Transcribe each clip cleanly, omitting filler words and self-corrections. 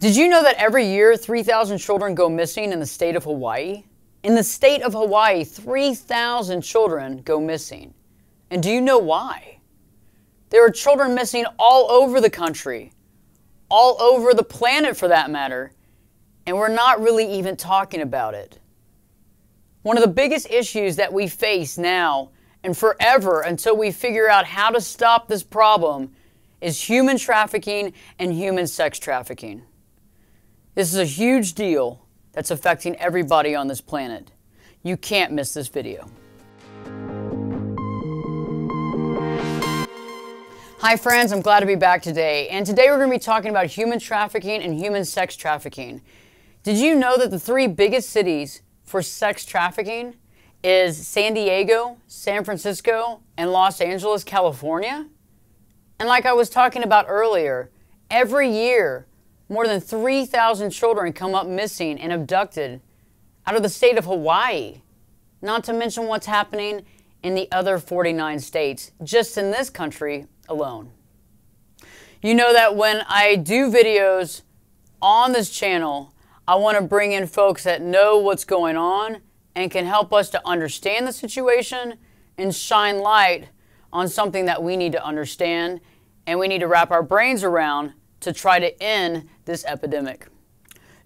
Did you know that every year 3,000 children go missing in the state of Hawaii? In the state of Hawaii, 3,000 children go missing. And do you know why? There are children missing all over the country, all over the planet for that matter, and we're not really even talking about it. One of the biggest issues that we face now and forever until we figure out how to stop this problem is human trafficking and human sex trafficking. This is a huge deal that's affecting everybody on this planet. You can't miss this video. Hi friends, I'm glad to be back today. And today we're going to be talking about human trafficking and human sex trafficking. Did you know that the three biggest cities for sex trafficking is San Diego, San Francisco, and Los Angeles, California? And like I was talking about earlier, every year more than 3,000 children come up missing and abducted out of the state of Hawaii, not to mention what's happening in the other 49 states, just in this country alone. You know that when I do videos on this channel, I want to bring in folks that know what's going on and can help us to understand the situation and shine light on something that we need to understand and we need to wrap our brains around to try to end this epidemic.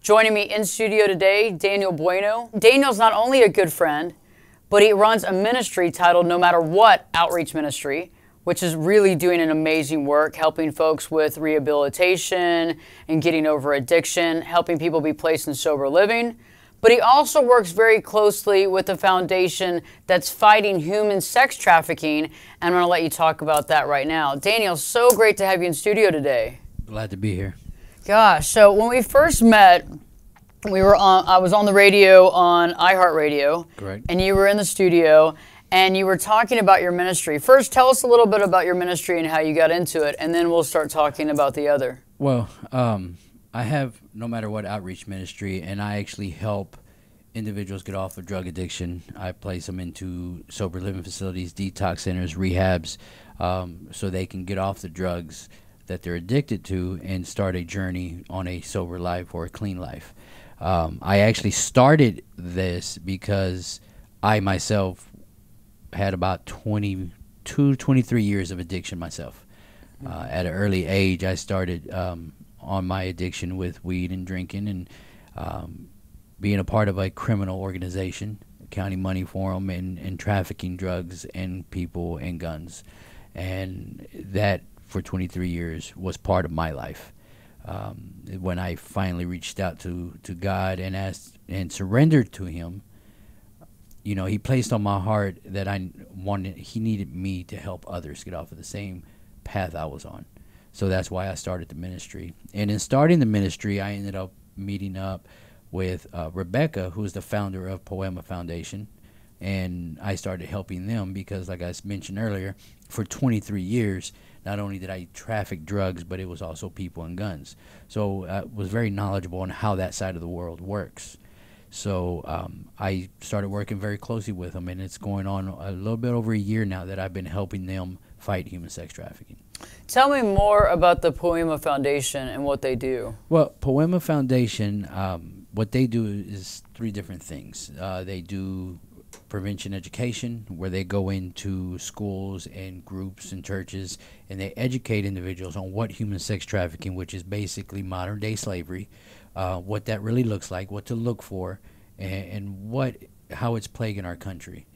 Joining me in studio today, Daniel Bueno. Daniel's not only a good friend, but he runs a ministry titled No Matter What Outreach Ministry, which is really doing an amazing work, helping folks with rehabilitation and getting over addiction, helping people be placed in sober living. But he also works very closely with the foundation that's fighting human sex trafficking, and I'm going to let you talk about that right now. Daniel, so great to have you in studio today. Glad to be here. Gosh, so when we first met, I was on the radio on iHeartRadio. Correct. And you were in the studio, and you were talking about your ministry. First, tell us a little bit about your ministry and how you got into it, and then we'll start talking about the other. Well, I have No Matter What Outreach Ministry, and I actually help individuals get off of drug addiction. I place them into sober living facilities, detox centers, rehabs, so they can get off the drugs that they're addicted to and start a journey on a sober life or a clean life. I actually started this because I myself had about 22, 23 years of addiction myself. At an early age, I started on my addiction with weed and drinking and being a part of a criminal organization, counting money for them and trafficking drugs and people and guns. And that for 23 years was part of my life. When I finally reached out to God and asked and surrendered to Him, you know, He placed on my heart that He needed me to help others get off of the same path I was on. So that's why I started the ministry. And in starting the ministry, I ended up meeting up with Rebecca, who is the founder of Poema Foundation. And I started helping them because, like I mentioned earlier, for 23 years, not only did I traffic drugs, but it was also people and guns. So I was very knowledgeable on how that side of the world works. So I started working very closely with them, and it's going on a little bit over a year now that I've been helping them fight human sex trafficking. Tell me more about the Poema Foundation and what they do. Well, Poema Foundation, what they do is three different things. They do prevention education, where they go into schools and groups and churches and they educate individuals on what human sex trafficking, which is basically modern day slavery, what that really looks like, what to look for, and how it's plaguing our country.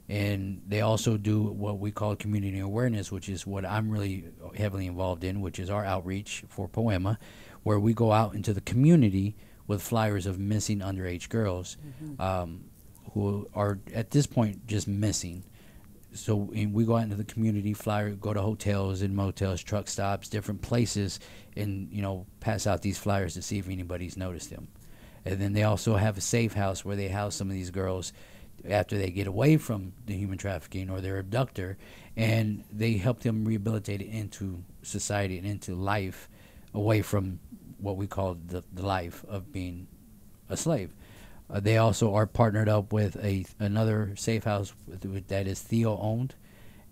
And they also do what we call community awareness, which is what I'm really heavily involved in, which is our outreach for Poema, where we go out into the community with flyers of missing underage girls. Who are at this point just missing. So we go out into the community, go to hotels and motels, truck stops, different places, and pass out these flyers to see if anybody's noticed them. And then they also have a safe house where they house some of these girls after they get away from the human trafficking or their abductor, and they help them rehabilitate into society and into life, away from what we call the life of being a slave. They also are partnered up with another safe house that is Theo owned,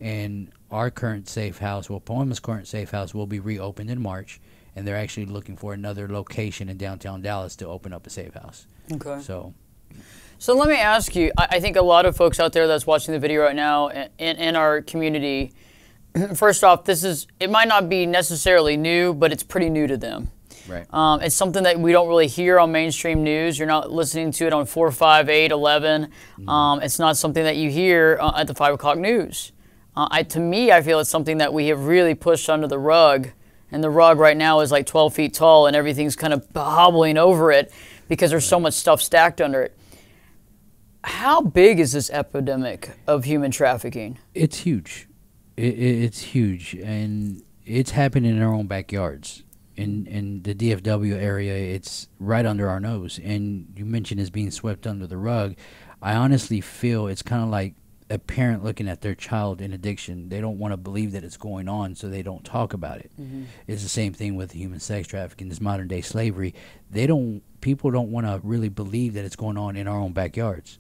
and our current safe house, Poema's current safe house, will be reopened in March, and they're actually looking for another location in downtown Dallas to open up a safe house. Okay. So let me ask you, I think a lot of folks out there that's watching the video right now in our community, first off, it might not be necessarily new, but it's pretty new to them. Right. It's something that we don't really hear on mainstream news. You're not listening to it on 4, 5, 8, 11. It's not something that you hear at the 5 o'clock news. To me, I feel it's something that we have really pushed under the rug. And the rug right now is like 12 feet tall, and everything's kind of hobbling over it because there's so much stuff stacked under it. How big is this epidemic of human trafficking? It's huge. It's huge, and it's happening in our own backyards. In the DFW area, it's right under our nose. And you mentioned it's being swept under the rug. I honestly feel it's kind of like a parent looking at their child in addiction. They don't want to believe that it's going on, so they don't talk about it. It's the same thing with human sex trafficking, this modern day slavery. People don't want to really believe that it's going on in our own backyards.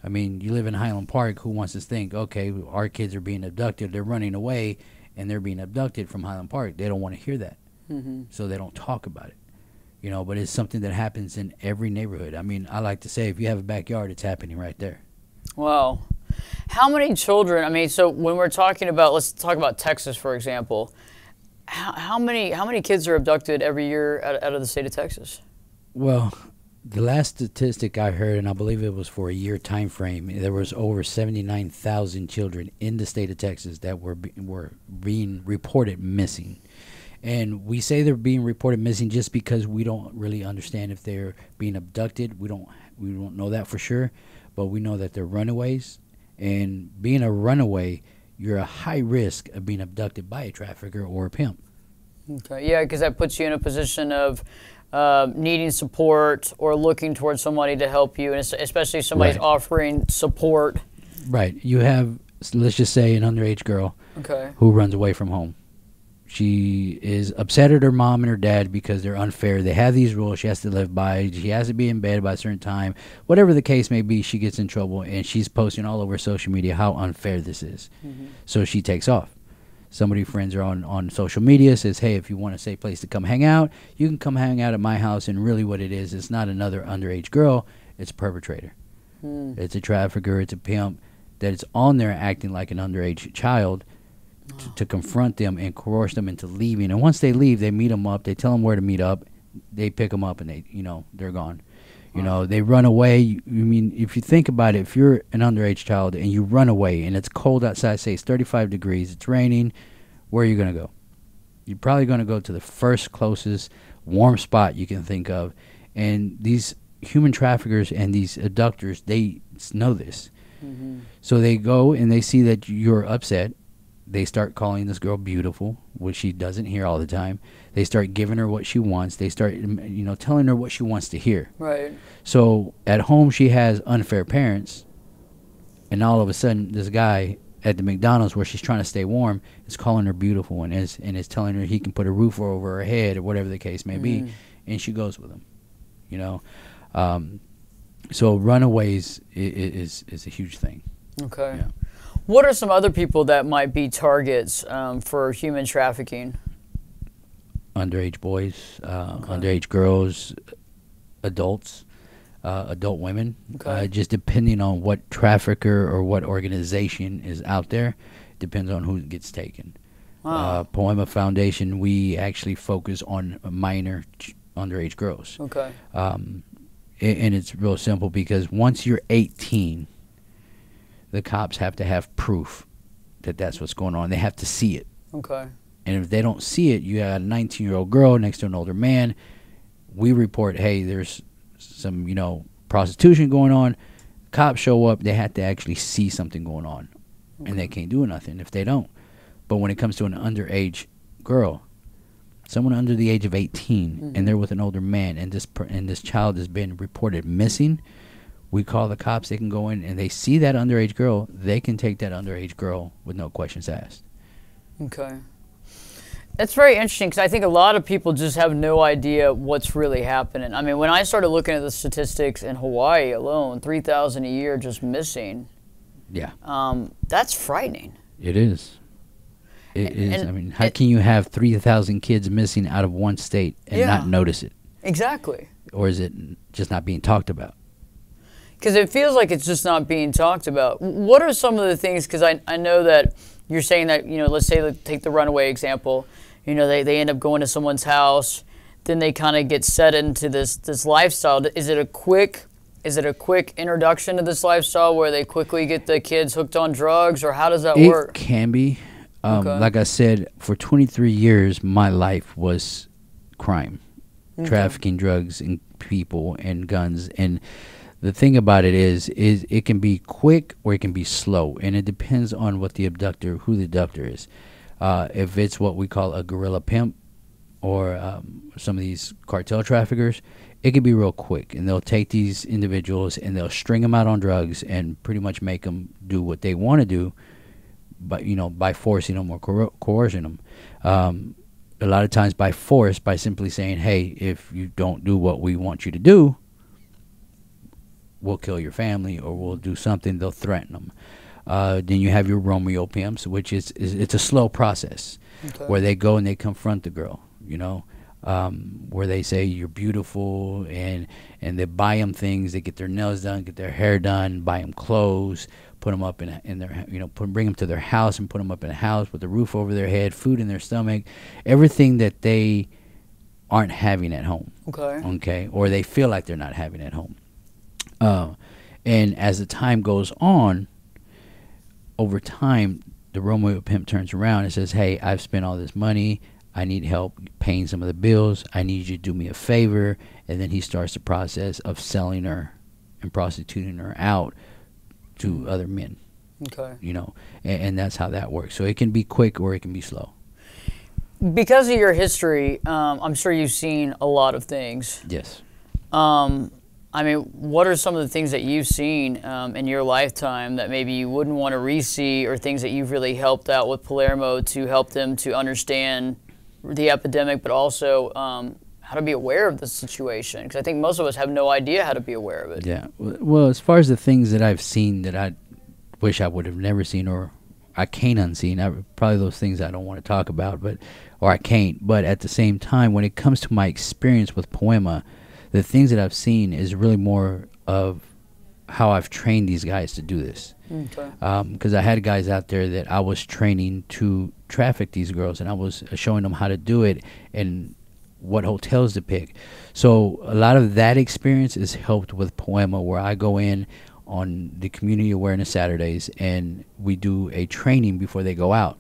I mean, you live in Highland Park, who wants to think, okay, our kids are being abducted, they're running away, and they're being abducted from Highland Park. They don't want to hear that. So they don't talk about it, you know, but it's something that happens in every neighborhood. I mean, I like to say, if you have a backyard, it's happening right there. Wow. How many children, I mean, so when we're talking about, let's talk about Texas, for example, how many kids are abducted every year out of the state of Texas? Well, the last statistic I heard, and I believe it was for a year time frame, there was over 79,000 children in the state of Texas that were being reported missing. And we say they're being reported missing just because we don't really understand if they're being abducted. We don't know that for sure, but we know that they're runaways. And being a runaway, you're a high risk of being abducted by a trafficker or a pimp. Okay, yeah, because that puts you in a position of needing support or looking towards somebody to help you, and especially if somebody's offering support. Right. You have, let's just say, an underage girl who runs away from home. She is upset at her mom and her dad because they're unfair. They have these rules she has to live by. She has to be in bed by a certain time. Whatever the case may be, she gets in trouble, and she's posting all over social media how unfair this is. So she takes off. Somebody friends her on social media, says, hey, if you want a safe place to come hang out, you can come hang out at my house. And really what it is, it's not another underage girl. It's a perpetrator. It's a trafficker. It's a pimp that is on there acting like an underage child to confront them and coerce them into leaving. And once they leave, they meet them up. They tell them where to meet up. They pick them up, and they're gone. You know, they run away. I mean, if you think about it, if you're an underage child and you run away and it's cold outside, say it's 35 degrees, it's raining, where are you going to go? You're probably going to go to the first closest warm spot you can think of. And these human traffickers and these abductors, they know this. So they go and they see that you're upset. They start calling this girl beautiful, which she doesn't hear all the time. They start giving her what she wants. They start, telling her what she wants to hear. Right. So at home, she has unfair parents, and all of a sudden, this guy at the McDonald's where she's trying to stay warm is calling her beautiful and is telling her he can put a roof over her head or whatever the case may be, and she goes with him. So runaways is a huge thing. Okay. Yeah. What are some other people that might be targets for human trafficking? Underage boys, underage girls, adults, adult women. Just depending on what trafficker or what organization is out there, depends on who gets taken. Poema Foundation, we actually focus on minor underage girls. Okay. And it's real simple because once you're 18, the cops have to have proof that that's what's going on. They have to see it. Okay. And if they don't see it, you got a 19-year-old girl next to an older man. We report, hey, there's some, prostitution going on. Cops show up. They have to actually see something going on. And they can't do nothing if they don't. But when it comes to an underage girl, someone under the age of 18, and they're with an older man, and this child has been reported missing, we call the cops. They can go in and they see that underage girl. They can take that underage girl with no questions asked. Okay. That's very interesting because I think a lot of people just have no idea what's really happening. I mean, when I started looking at the statistics in Hawaii alone, 3,000 a year just missing. Yeah. That's frightening. It is. It is. I mean, how can you have 3,000 kids missing out of one state and not notice it? Exactly. Or is it just not being talked about? Because it feels like it's just not being talked about. What are some of the things, because I know that you're saying that, you know, let's say, take the runaway example, you know, they end up going to someone's house, then they kind of get set into this lifestyle. Is it a quick introduction to this lifestyle where they quickly get the kids hooked on drugs, or how does that work? It can be. Like I said, for 23 years, my life was crime, trafficking drugs and people and guns. And the thing about it is it can be quick or it can be slow, and it depends on who the abductor is. If it's what we call a guerrilla pimp or some of these cartel traffickers, it can be real quick, and they'll take these individuals and they'll string them out on drugs and pretty much make them do what they want to do, but by forcing them or coercing them. A lot of times by force, by simply saying, hey, if you don't do what we want you to do, we'll kill your family or we'll do something. They'll threaten them. Then you have your Romeo pimps, which it's a slow process where they go and they confront the girl, where they say you're beautiful, and they buy them things. They get their nails done, get their hair done, buy them clothes, put them up in their, bring them to their house and put them up in a house with a roof over their head, food in their stomach, everything that they aren't having at home. Okay. Or they feel like they're not having at home. And as the time goes on, over time, the Romeo pimp turns around and says, hey, I've spent all this money. I need help paying some of the bills. I need you to do me a favor. And then he starts the process of selling her and prostituting her out to other men. And that's how that works. So it can be quick or it can be slow. Because of your history, I'm sure you've seen a lot of things. Yes. I mean, what are some of the things that you've seen in your lifetime that maybe you wouldn't want to re-see, or things that you've really helped out with Palermo to help them to understand the epidemic, but also how to be aware of the situation? Because I think most of us have no idea how to be aware of it. Yeah. Well, as far as the things that I've seen that I wish I would have never seen, or I can't unseen, probably those things I don't want to talk about, or I can't. But at the same time, when it comes to my experience with Poema, the things that I've seen is really more of how I've trained these guys to do this. Because I had guys out there that I was training to traffic these girls, and I was showing them how to do it and what hotels to pick. So a lot of that experience is helped with Poema, where I go in on the Community Awareness Saturdays and we do a training before they go out,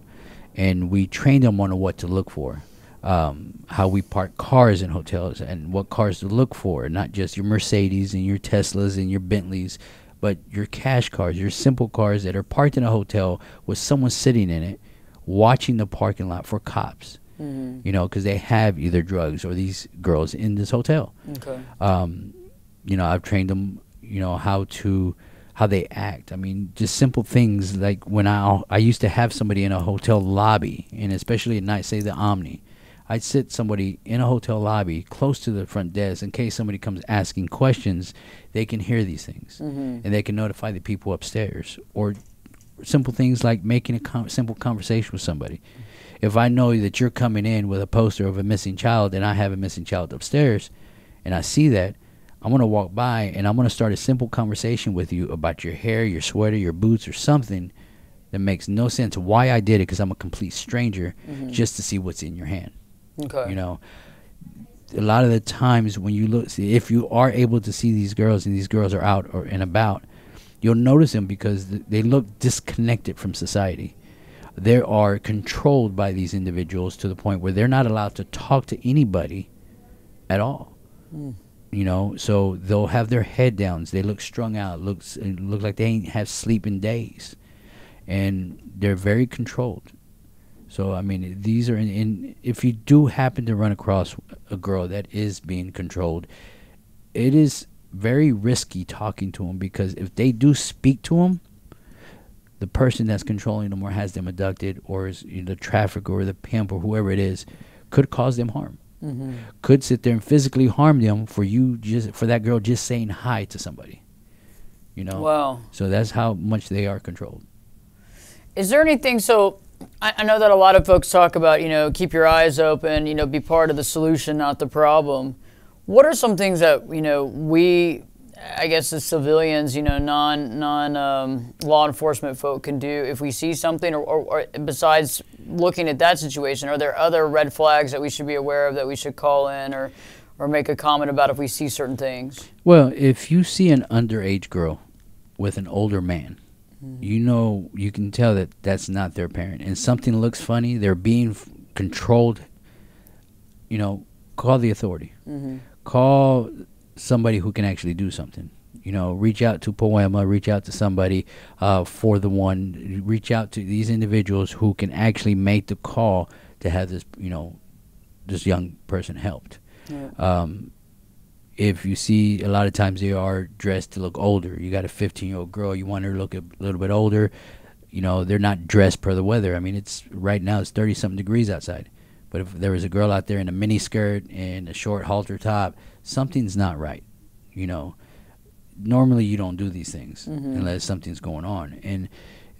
and we train them on what to look for. How we park cars in hotels and what cars to look for, not just your Mercedes and your Teslas and your Bentleys, but your cash cars, your simple cars that are parked in a hotel with someone sitting in it watching the parking lot for cops, because they have either drugs or these girls in this hotel. I've trained them, how they act. I mean, just simple things like when I used to have somebody in a hotel lobby, and especially at night, say the Omni, I'd sit somebody in a hotel lobby close to the front desk in case somebody comes asking questions. They can hear these things, and they can notify the people upstairs. Or simple things like making a simple conversation with somebody. If I know that you're coming in with a poster of a missing child and I have a missing child upstairs, and I see that, I'm going to walk by and I'm going to start a simple conversation with you about your hair, your sweater, your boots, or something that makes no sense. Why I did it, because I'm a complete stranger, just to see what's in your hand. A lot of the times when you look, if you are able to see these girls and these girls are out or and about, you'll notice them because they look disconnected from society. They are controlled by these individuals to the point where they're not allowed to talk to anybody at all. So they'll have their head down. They look strung out. It look like they ain't have sleep in days, and they're very controlled. So, I mean, these are if you do happen to run across a girl that is being controlled, it is very risky talking to them, because if they do speak to them, the person that's controlling them or has them abducted, or is the trafficker or the pimp or whoever it is, could cause them harm. Could sit there and physically harm them for that girl just saying hi to somebody. Wow. So that's how much they are controlled. Is there anything, so I know that a lot of folks talk about, keep your eyes open, be part of the solution, not the problem. What are some things that, we, I guess, as civilians, non law enforcement folk can do if we see something, or besides looking at that situation? Are there other red flags that we should be aware of, that we should call in or make a comment about if we see certain things? Well, if you see an underage girl with an older man, you can tell that that's not their parent, and something looks funny, they're being controlled, call the authority. Call somebody who can actually do something. Reach out to Poema, reach out to somebody for the one, reach out to these individuals who can actually make the call to have this, this young person helped. Yeah. If you see, a lot of times they are dressed to look older. You got a 15-year-old girl, you want her to look a little bit older. They're not dressed per the weather. I mean, right now it's 30-something degrees outside. But if there was a girl out there in a mini skirt and a short halter top, something's not right. Normally you don't do these things unless something's going on. And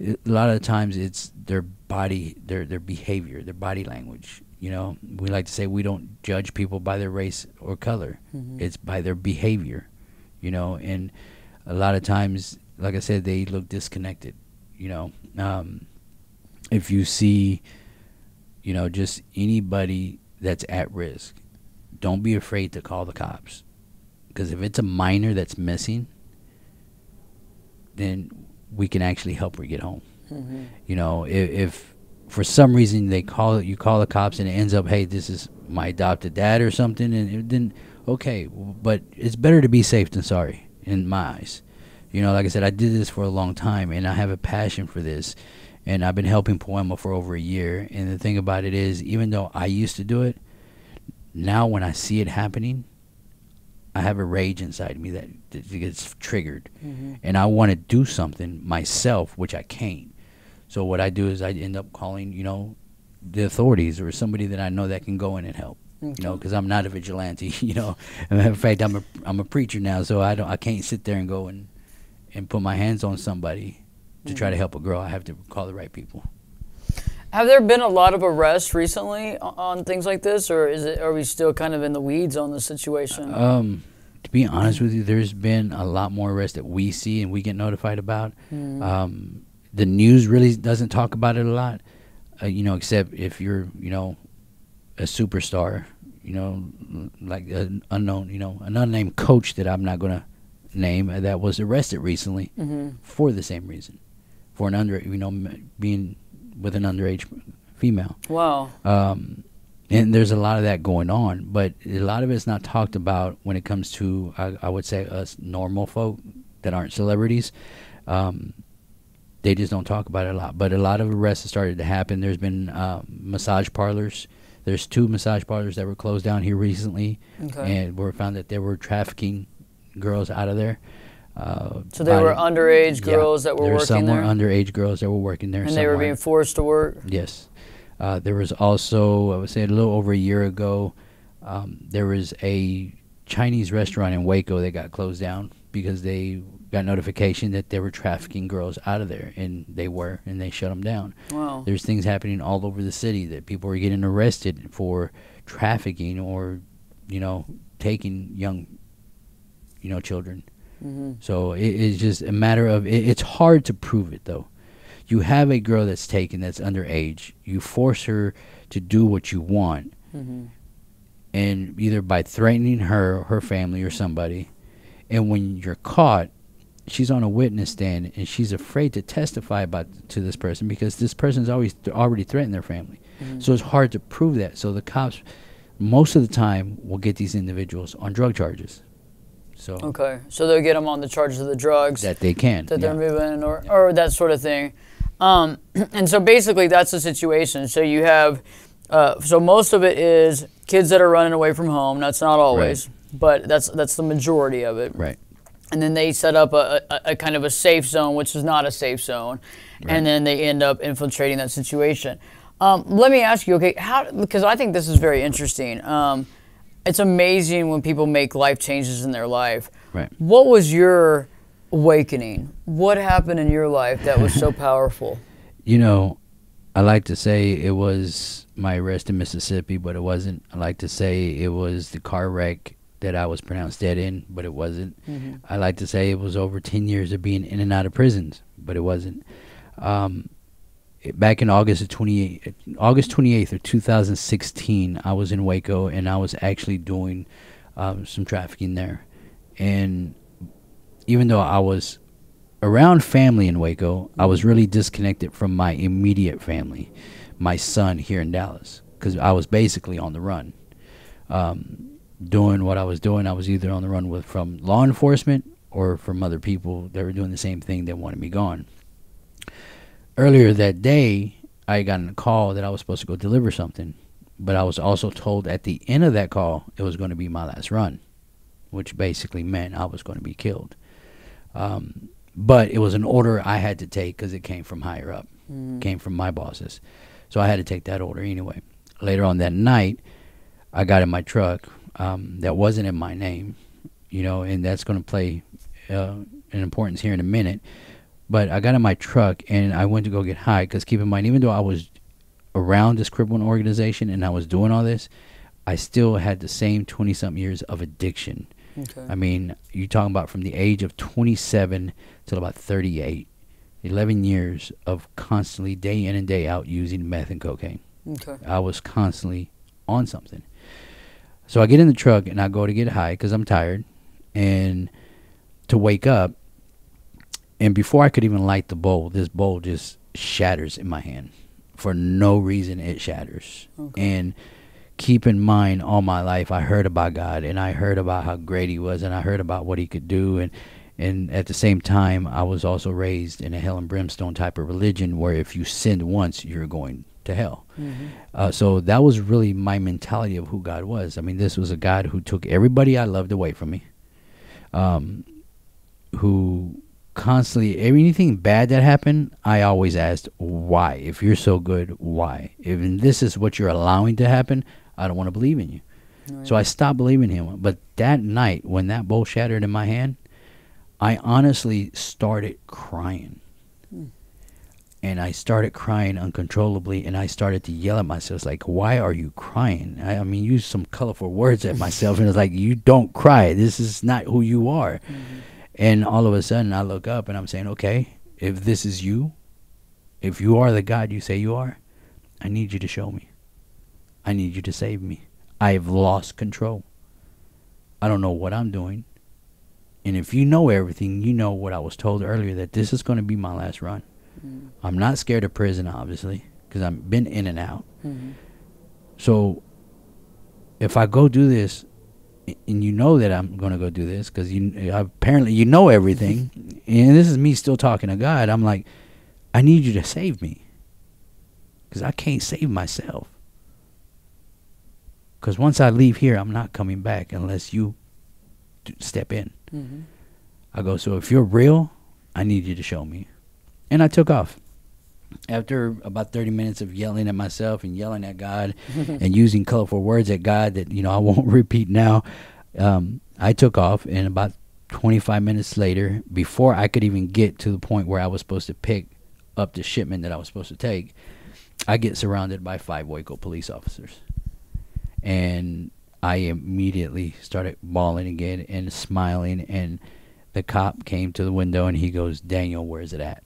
a lot of the times it's their body, their behavior, their body language. We like to say we don't judge people by their race or color. It's by their behavior, and a lot of times, like I said, they look disconnected. If you see, just anybody that's at risk, don't be afraid to call the cops. Because if it's a minor that's missing, then we can actually help her get home. If for some reason you call the cops and it ends up, hey, this is my adopted dad or something, and then okay, but it's better to be safe than sorry in my eyes. Like I said, I did this for a long time, and I have a passion for this, and I've been helping Poema for over a year. And the thing about it is, even though I used to do it, now when I see it happening, I have a rage inside me that gets triggered, and I want to do something myself, which I can't. So what I do is I end up calling, the authorities or somebody that I know that can go in and help. Because I'm not a vigilante. In fact, I'm a preacher now, so I can't sit there and go and put my hands on somebody to try to help a girl. I have to call the right people. Have there been a lot of arrests recently on things like this, or are we still kind of in the weeds on the situation? To be honest with you, there's been a lot more arrests that we see and we get notified about. The news really doesn't talk about it a lot, except if you're, a superstar, like an unknown, an unnamed coach that I'm not going to name that was arrested recently for the same reason, for an being with an underage female. Wow. And there's a lot of that going on, but a lot of it's not talked about when it comes to, I would say, us normal folk that aren't celebrities. They just don't talk about it a lot. But a lot of arrests have started to happen. There's been massage parlors. There's 2 massage parlors that were closed down here recently, and we found that there were trafficking girls out of there. So there were underage girls that were working there? Some were underage girls that were working there. And they were being forced to work? Yes. There was also, I would say a little over a year ago, there was a Chinese restaurant in Waco that got closed down because they got notification that they were trafficking girls out of there, and they shut them down. Wow. There's things happening all over the city that people are getting arrested for trafficking or, taking young, children. So it's just a matter of, it's hard to prove it, though. You have a girl that's taken that's underage. You force her to do what you want, and either by threatening her family, or somebody, and when you're caught, she's on a witness stand, and she's afraid to testify to this person because this person's already threatened their family. So it's hard to prove that. So the cops, most of the time, will get these individuals on drug charges. So they'll get them on the charges of the drugs that they can, that they're moving, or that sort of thing. And so basically that's the situation. So you have, so most of it is kids that are running away from home. That's not always, but that's the majority of it. Right. And then they set up a kind of a safe zone, which is not a safe zone, and then they end up infiltrating that situation. Let me ask you, okay, because I think this is very interesting. It's amazing when people make life changes in their life. Right. What was your awakening? What happened in your life that was so powerful? I like to say it was my arrest in Mississippi, but it wasn't. I like to say it was the car wreck that I was pronounced dead in, but it wasn't. I like to say it was over 10 years of being in and out of prisons, but it wasn't. Back in August 28th of 2016, I was in Waco, and I was actually doing some trafficking there. And even though I was around family in Waco, I was really disconnected from my immediate family, my son here in Dallas, because I was basically on the run. Doing what I was doing, I was either on the run from law enforcement or from other people that were doing the same thing that wanted me gone. Earlier that day, I got a call that I was supposed to go deliver something, but I was also told at the end of that call it was going to be my last run, which basically meant I was going to be killed. But it was an order I had to take because it came from higher up, came from my bosses. So I had to take that order anyway. Later on that night, I got in my truck that wasn't in my name, and that's going to play an importance here in a minute. But I got in my truck and I went to go get high because keep in mind, even though I was around this criminal organization and I was doing all this, I still had the same 20-something years of addiction. Okay. I mean, you're talking about from the age of 27 till about 38, 11 years of constantly day in and day out using meth and cocaine. Okay. I was constantly on something. So I get in the truck and I go to get high because I'm tired and to wake up. And before I could even light the bowl, this bowl just shatters in my hand. For no reason, it shatters. Okay. And keep in mind, all my life, I heard about God, and I heard about how great he was, and I heard about what he could do. And at the same time, I was also raised in a hell and brimstone type of religion where if you sinned once, you're going to hell. So that was really my mentality of who God was. I mean, this was a God who took everybody I loved away from me, who constantly, anything bad that happened, I always asked, why? If you're so good, why? If this is what you're allowing to happen, I don't want to believe in you. Right. So I stopped believing him. But that night, when that bowl shattered in my hand, I honestly started crying. And I started crying uncontrollably, and I started to yell at myself, like, why are you crying? I mean, use some colorful words at myself, and it's like, you don't cry. This is not who you are. And all of a sudden, I look up, and I'm saying, okay, if this is you, if you are the God you say you are, I need you to show me. I need you to save me. I've lost control. I don't know what I'm doing. And if you know everything, you know what I was told earlier, that this is going to be my last run. I'm not scared of prison, obviously, because I've been in and out. So if I go do this, and you know that I'm going to go do this, because apparently you know everything, and this is me still talking to God, I'm like, I need you to save me, because I can't save myself. Because once I leave here, I'm not coming back unless you step in. I go, so if you're real, I need you to show me. And I took off. After about 30 minutes of yelling at myself and yelling at God and using colorful words at God that, I won't repeat now, I took off. And about 25 minutes later, before I could even get to the point where I was supposed to pick up the shipment that I was supposed to take, I get surrounded by 5 Waco police officers. And I immediately started bawling again and smiling. And the cop came to the window and he goes, Daniel, where's it at?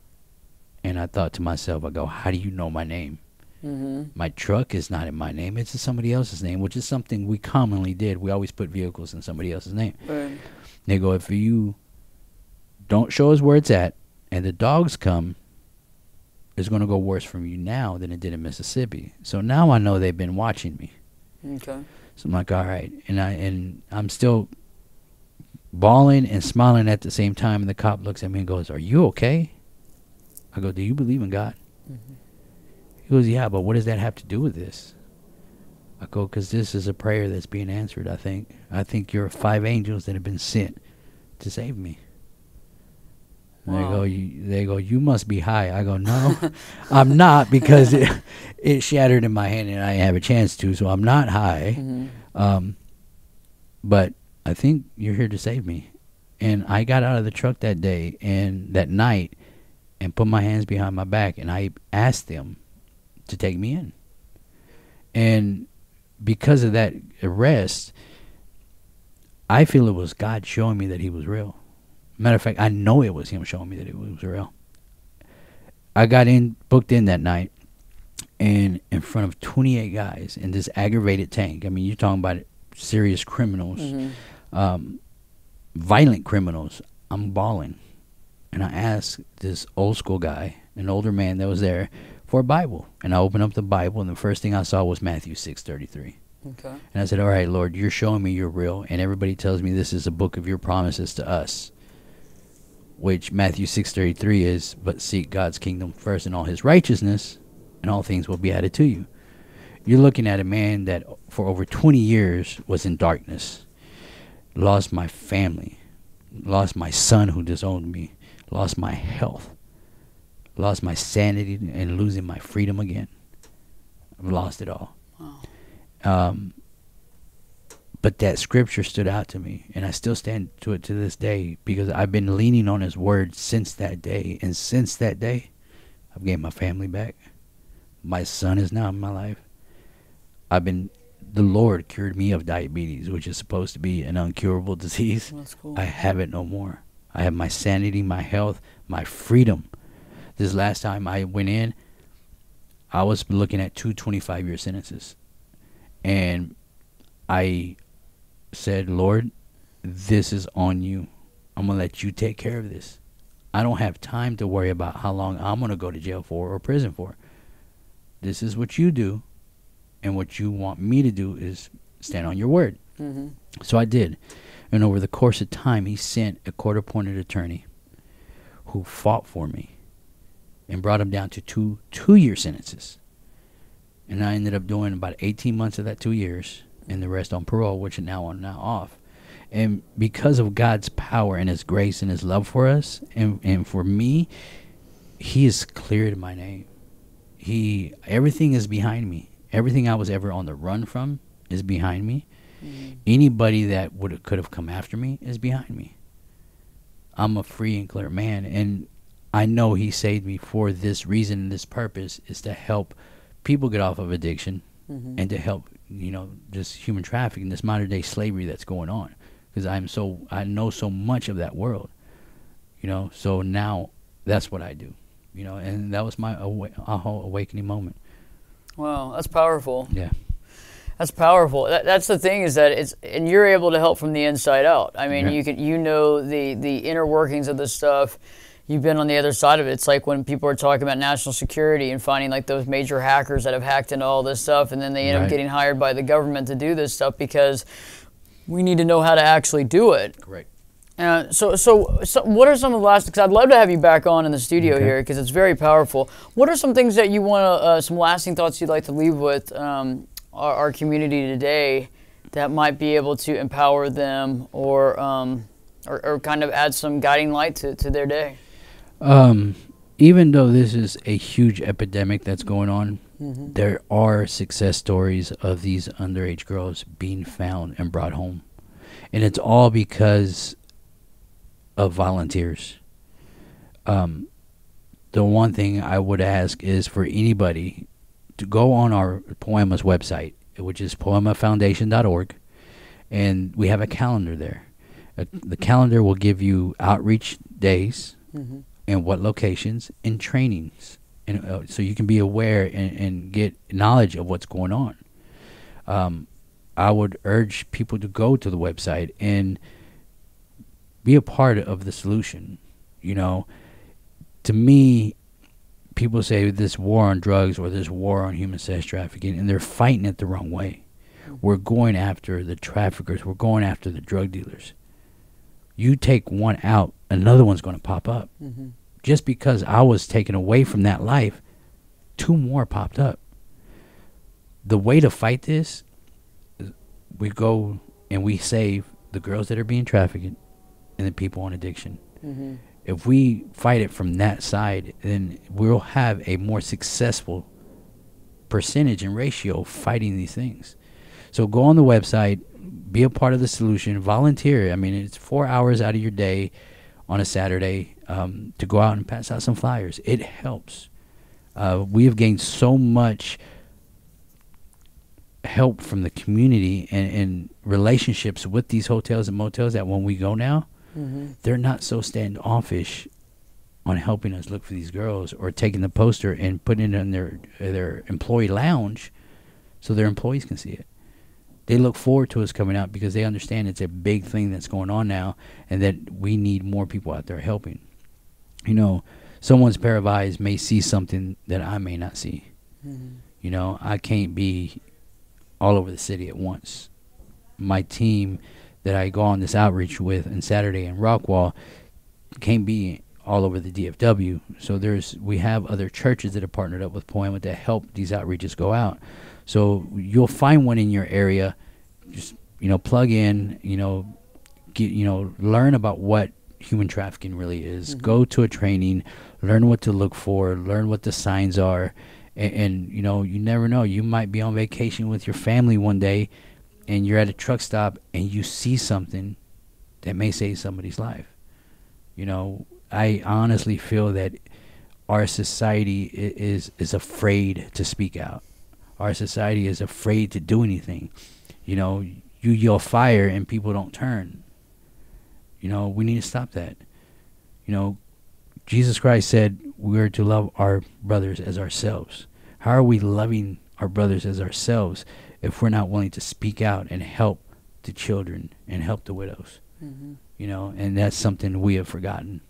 And I thought to myself, I go, how do you know my name? My truck is not in my name. It's in somebody else's name, which is something we commonly did. We always put vehicles in somebody else's name. Right. They go, if you don't show us where it's at and the dogs come, it's going to go worse for you now than it did in Mississippi. So now I know they've been watching me. Okay. So I'm like, all right. And I'm still bawling and smiling at the same time. And the cop looks at me and goes, are you okay? I go, do you believe in God? He goes, yeah, but what does that have to do with this? I go, because this is a prayer that's being answered, I think. I think you're 5 angels that have been sent to save me. Wow. They go, you must be high. I go, no, I'm not, because it shattered in my hand and I didn't have a chance to, so I'm not high. But I think you're here to save me. And I got out of the truck that day and that night and put my hands behind my back, and I asked them to take me in. And because of that arrest, I feel it was God showing me that he was real. Matter of fact, I know it was him showing me that it was real. I got booked in that night, and in front of 28 guys in this aggravated tank. I mean, you're talking about serious criminals, violent criminals. I'm bawling. And I asked this old school guy, an older man that was there, for a Bible. And I opened up the Bible, and the first thing I saw was Matthew 6:33. Okay. And I said, all right, Lord, you're showing me you're real, and everybody tells me this is a book of your promises to us, which Matthew 6:33 is, but seek God's kingdom first and all his righteousness, and all things will be added to you. You're looking at a man that for over 20 years was in darkness, lost my family, lost my son who disowned me, lost my health, lost my sanity, and losing my freedom again. I've lost it all. Wow. But that scripture stood out to me, and I still stand to it to this day, because I've been leaning on his word since that day. And since that day, I've gained my family back. My son is now in my life. The Lord cured me of diabetes, which is supposed to be an uncurable disease. That's cool. I have it no more. I have my sanity, my health, my freedom. This last time I went in, I was looking at 2 25-year sentences. And I said, Lord, this is on you. I'm going to let you take care of this. I don't have time to worry about how long I'm going to go to jail for or prison for. This is what you do. And what you want me to do is stand on your word. Mm-hmm. So I did. And over the course of time, he sent a court-appointed attorney who fought for me and brought him down to 2 2-year sentences. And I ended up doing about 18 months of that 2 years, and the rest on parole, which is now on, now off. And because of God's power and his grace and his love for us, and for me, he has cleared my name. Everything is behind me. Everything I was ever on the run from is behind me. Mm-hmm. Anybody that could have come after me is behind me. I'm a free and clear man, and I know he saved me for this reason and this purpose, is to help people get off of addiction, mm-hmm. and to help, this human trafficking, this modern day slavery that's going on, because I know so much of that world, so now that's what I do, and that was my whole awakening moment. Wow, that's powerful. Yeah. That's powerful. That's the thing, is that and you're able to help from the inside out. I mean, yeah. The inner workings of this stuff. You've been on the other side of it. It's like when people are talking about national security and finding like those major hackers that have hacked into all this stuff, and then they end up getting hired by the government to do this stuff, because we need to know how to actually do it. Correct. So what are some of the last, because I'd love to have you back on in the studio here, because it's very powerful. What are some things that you want to, some lasting thoughts you'd like to leave with our community today that might be able to empower them or kind of add some guiding light to their day? Even though this is a huge epidemic that's going on, mm-hmm. there are success stories of these underage girls being found and brought home. And it's all because of volunteers. The one thing I would ask is for anybody to go on our Poema's website, which is poemafoundation.org, and we have a calendar there. The calendar will give you outreach days, mm-hmm. and what locations and trainings, and so you can be aware and get knowledge of what's going on. I would urge people to go to the website and be a part of the solution. To me, people say this war on drugs or this war on human sex trafficking, and they're fighting it the wrong way. We're going after the traffickers. We're going after the drug dealers. You take one out, another one's going to pop up. Mm-hmm. Just because I was taken away from that life, 2 more popped up. The way to fight this, we go and we save the girls that are being trafficked and the people on addiction. Mm-hmm. If we fight it from that side, then we'll have a more successful percentage and ratio fighting these things. So go on the website, be a part of the solution, volunteer. I mean, it's 4 hours out of your day on a Saturday to go out and pass out some flyers. It helps. We have gained so much help from the community and relationships with these hotels and motels that when we go now, they're not so standoffish on helping us look for these girls or taking the poster and putting it in their employee lounge so their employees can see it. They look forward to us coming out because they understand it's a big thing that's going on now and that we need more people out there helping. You know, someone's pair of eyes may see something that I may not see. You know, I can't be all over the city at once. My team that I go on this outreach with on Saturday in Rockwall can't be all over the DFW. So we have other churches that are partnered up with Poema to help these outreaches go out. So you'll find one in your area. Just, you know, plug in, you know, learn about what human trafficking really is. Go to a training, learn what to look for, learn what the signs are. And you know, you never know. You might be on vacation with your family one day and you're at a truck stop and you see something that may save somebody's life. You know, I honestly feel that our society is afraid to speak out. Our society is afraid to do anything. You know, you yell fire and people don't turn. You know, we need to stop that. You know, Jesus Christ said we're to love our brothers as ourselves. How are we loving our brothers as ourselves if we're not willing to speak out and help the children and help the widows? You know, and that's something we have forgotten.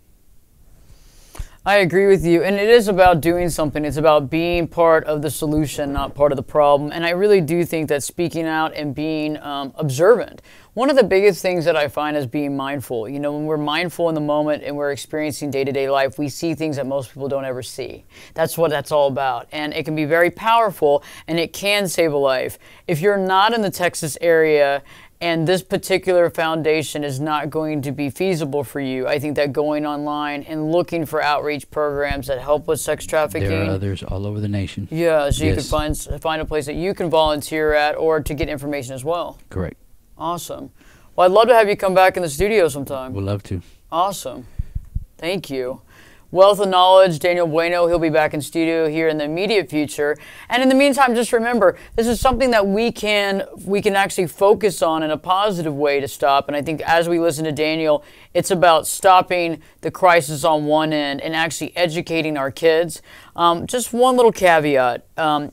I agree with you, and it is about doing something. It's about being part of the solution, not part of the problem. And I really do think that speaking out and being observant. One of the biggest things that I find is being mindful. You know, when we're mindful in the moment and we're experiencing day-to-day life, we see things that most people don't ever see. That's what that's all about. And it can be very powerful, and it can save a life. If you're not in the Texas area and this particular foundation is not going to be feasible for you, I think that going online and looking for outreach programs that help with sex trafficking. There are others all over the nation. Yeah, so you can find a place that you can volunteer at or to get information as well. Correct. Awesome. Well, I'd love to have you come back in the studio sometime. We'd love to. Awesome. Thank you. Wealth of knowledge, Daniel Bueno. He'll be back in studio here in the immediate future. And in the meantime, just remember, this is something that we can actually focus on in a positive way to stop. And I think as we listen to Daniel, it's about stopping the crisis on one end and actually educating our kids. Just one little caveat.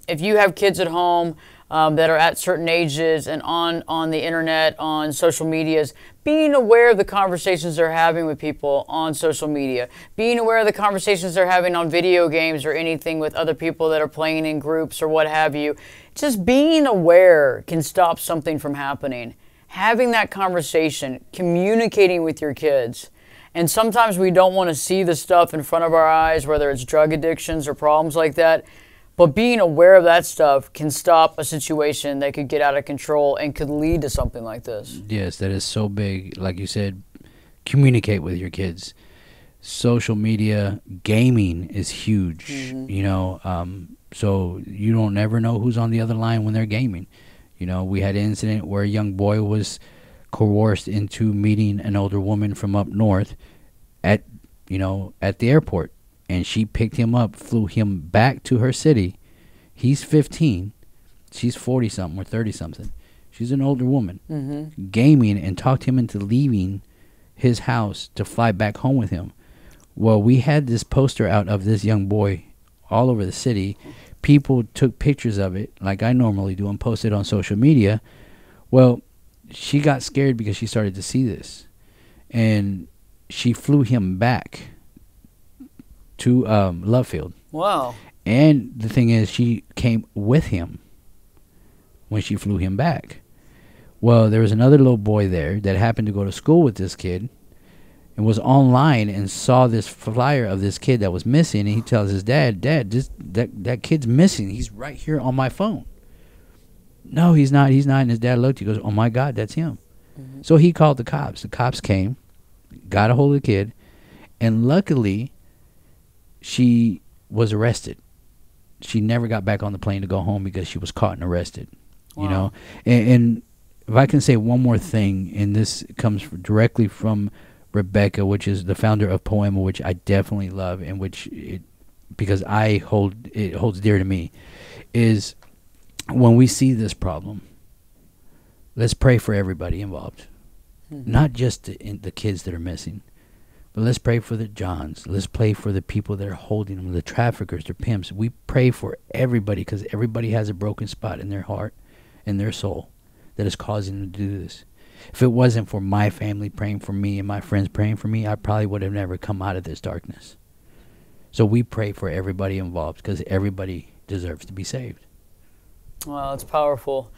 If you have kids at home that are at certain ages and on the internet, on social medias, being aware of the conversations they're having with people on social media, being aware of the conversations they're having on video games or anything with other people that are playing in groups or what have you. Just being aware can stop something from happening. Having that conversation, communicating with your kids. And sometimes we don't want to see the stuff in front of our eyes, whether it's drug addictions or problems like that. But being aware of that stuff can stop a situation that could get out of control and could lead to something like this. Yes, that is so big. Like you said, communicate with your kids. Social media, gaming is huge, you know, so you don't ever know who's on the other line when they're gaming. You know, we had an incident where a young boy was coerced into meeting an older woman from up north at the airport. And she picked him up, flew him back to her city. He's 15. She's 40-something or 30-something. She's an older woman. Gaming and talked him into leaving his house to fly back home with him. Well, we had this poster out of this young boy all over the city. People took pictures of it like I normally do and posted on social media. Well, she got scared because she started to see this. And she flew him back to Love Field. Wow. And the thing is, she came with him when she flew him back. Well, there was another little boy there that happened to go to school with this kid and was online and saw this flyer of this kid that was missing. And he tells his dad, that kid's missing. He's right here on my phone. No, he's not. He's not. And his dad looked. He goes, oh, my God, that's him. So he called the cops. The cops came, got a hold of the kid, and luckily she was arrested. She never got back on the plane to go home because she was caught and arrested. Wow. You know, and if I can say one more thing, and this comes directly from Rebecca, which is the founder of Poema, which I definitely love, and which because it holds dear to me, is when we see this problem, let's pray for everybody involved, not just the kids that are missing, but let's pray for the Johns. Let's pray for the people that are holding them, the traffickers, the pimps. We pray for everybody because everybody has a broken spot in their heart and their soul that is causing them to do this. If it wasn't for my family praying for me and my friends praying for me, I probably would have never come out of this darkness. So we pray for everybody involved because everybody deserves to be saved. Well, it's powerful.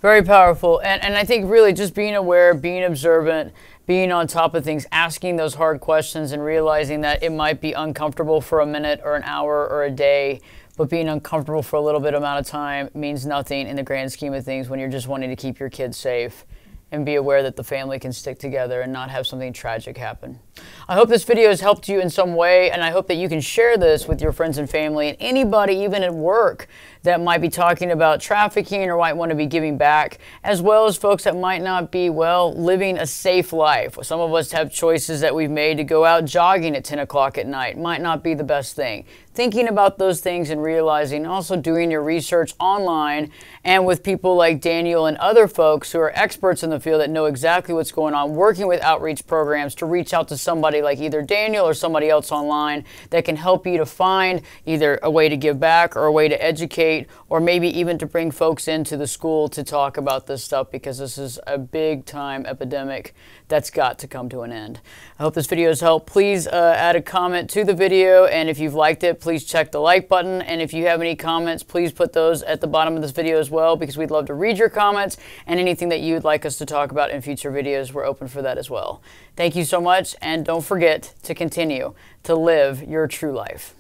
Very powerful. And I think really just being aware, being observant, being on top of things, asking those hard questions and realizing that it might be uncomfortable for a minute or an hour or a day, but being uncomfortable for a little bit amount of time means nothing in the grand scheme of things when you're just wanting to keep your kids safe and be aware that the family can stick together and not have something tragic happen. I hope this video has helped you in some way, and I hope that you can share this with your friends and family and anybody even at work that might be talking about trafficking or might want to be giving back, as well as folks that might not be, well, living a safe life. Some of us have choices that we've made to go out jogging at 10 o'clock at night. Might not be the best thing. Thinking about those things and realizing, also doing your research online and with people like Daniel and other folks who are experts in the field that know exactly what's going on, working with outreach programs to reach out to somebody like either Daniel or somebody else online that can help you to find either a way to give back or a way to educate, or maybe even to bring folks into the school to talk about this stuff, because this is a big time epidemic that's got to come to an end. I hope this video has helped. Please add a comment to the video, and if you've liked it, please check the like button, and if you have any comments, please put those at the bottom of this video as well, because we'd love to read your comments, and anything that you'd like us to talk about in future videos, we're open for that as well. Thank you so much, and don't forget to continue to live your true life.